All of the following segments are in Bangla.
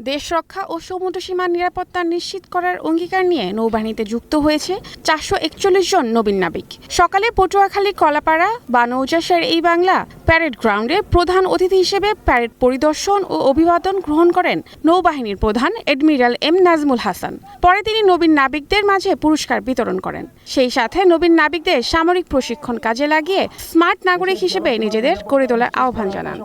দেশ রক্ষা ও সমুদ্র সীমার নিরাপত্তা নিশ্চিত করার অঙ্গীকার নিয়ে নৌবাহিনীতে যুক্ত হয়েছে 441 জন নবীন নাবিক। সকালে পটুয়াখালী কলাপাড়া বা নৌজাসের এই বাংলা প্যারেড গ্রাউন্ডে প্রধান অতিথি হিসেবে প্যারেড পরিদর্শন ও অভিবাদন গ্রহণ করেন নৌবাহিনীর প্রধান এডমিরাল এম নাজমুল হাসান। পরে তিনি নবীন নাবিকদের মাঝে পুরস্কার বিতরণ করেন। সেই সাথে নবীন নাবিকদের সামরিক প্রশিক্ষণ কাজে লাগিয়ে স্মার্ট নাগরিক হিসেবে নিজেদের গড়ে তোলার আহ্বান জানান।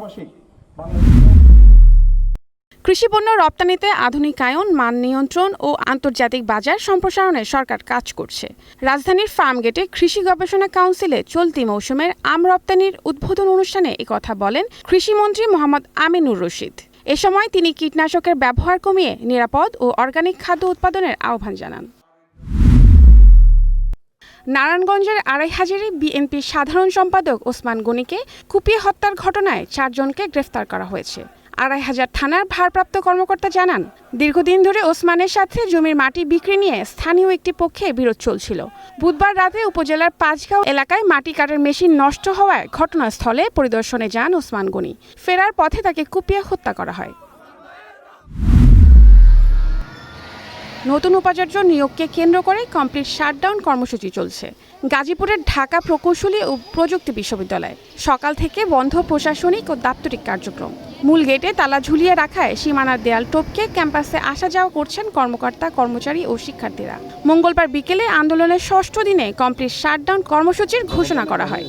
কৃষিপণ্য রপ্তানিতে আধুনিকায়ন, মান নিয়ন্ত্রণ ও আন্তর্জাতিক বাজার সম্প্রসারণে সরকার কাজ করছে। রাজধানীর ফার্মগেটে কৃষি গবেষণা কাউন্সিলে চলতি মৌসুমের আম রপ্তানির উদ্বোধন অনুষ্ঠানে একথা বলেন কৃষিমন্ত্রী মোহাম্মদ আমিনুর রশিদ। এ সময় তিনি কীটনাশকের ব্যবহার কমিয়ে নিরাপদ ও অর্গানিক খাদ্য উৎপাদনের আহ্বান জানান। নারায়ণগঞ্জের আড়াইহাজারে বিএনপির সাধারণ সম্পাদক ওসমান গনিকে কুপিয়ে হত্যার ঘটনায় 4 জনকে গ্রেফতার করা হয়েছে। আড়াইহাজার থানার ভারপ্রাপ্ত কর্মকর্তা জানান, দীর্ঘদিন ধরে ওসমানের সাথে জমির মাটি বিক্রি নিয়ে স্থানীয় একটি পক্ষে বিরোধ চলছিল। বুধবার রাতে উপজেলার পাঁচগাঁও এলাকায় মাটি কাটার মেশিন নষ্ট হওয়ায় ঘটনাস্থলে পরিদর্শনে যান ওসমান গনি। ফেরার পথে তাকে কুপিয়ে হত্যা করা হয়। নতুন উপাচার্য নিয়োগকে কেন্দ্র করে কমপ্লিট শাটডাউন কর্মসূচি চলছে। গাজীপুরের ঢাকা প্রকৌশলী ও প্রযুক্তি বিশ্ববিদ্যালয় সকাল থেকে বন্ধ প্রশাসনিক ও দাপ্তরিক কার্যক্রম। মূল গেটে তালা ঝুলিয়ে রাখায় সীমানার দেয়াল টপকে ক্যাম্পাসে আসা যাওয়া করছেন কর্মকর্তা, কর্মচারী ও শিক্ষার্থীরা। মঙ্গলবার বিকেলে আন্দোলনের 6ষ্ঠ দিনে কমপ্লিট শাটডাউন কর্মসূচির ঘোষণা করা হয়।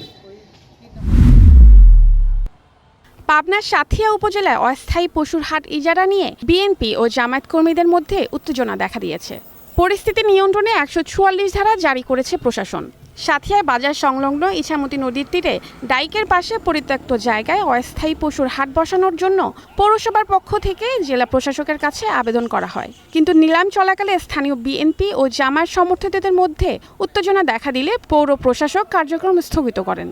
পাবনার সাথিয়া উপজেলায় অস্থায়ী পশুর হাট ইজারা নিয়ে বিএনপি ও জামায়াত কর্মীদের মধ্যে উত্তেজনা দেখা দিয়েছে। পরিস্থিতি নিয়ন্ত্রণে 144 ধারা জারি করেছে প্রশাসন। সাথিয়ায় বাজার সংলগ্ন ইছামতি নদীর তীরে ডাইকের পাশে পরিত্যক্ত জায়গায় অস্থায়ী পশুর হাট বসানোর জন্য পৌরসভার পক্ষ থেকে জেলা প্রশাসকের কাছে আবেদন করা হয়। কিন্তু নিলাম চলাকালে স্থানীয় বিএনপি ও জামায়াত সমর্থকদের মধ্যে উত্তেজনা দেখা দিলে পৌর প্রশাসক কার্যক্রম স্থগিত করেন।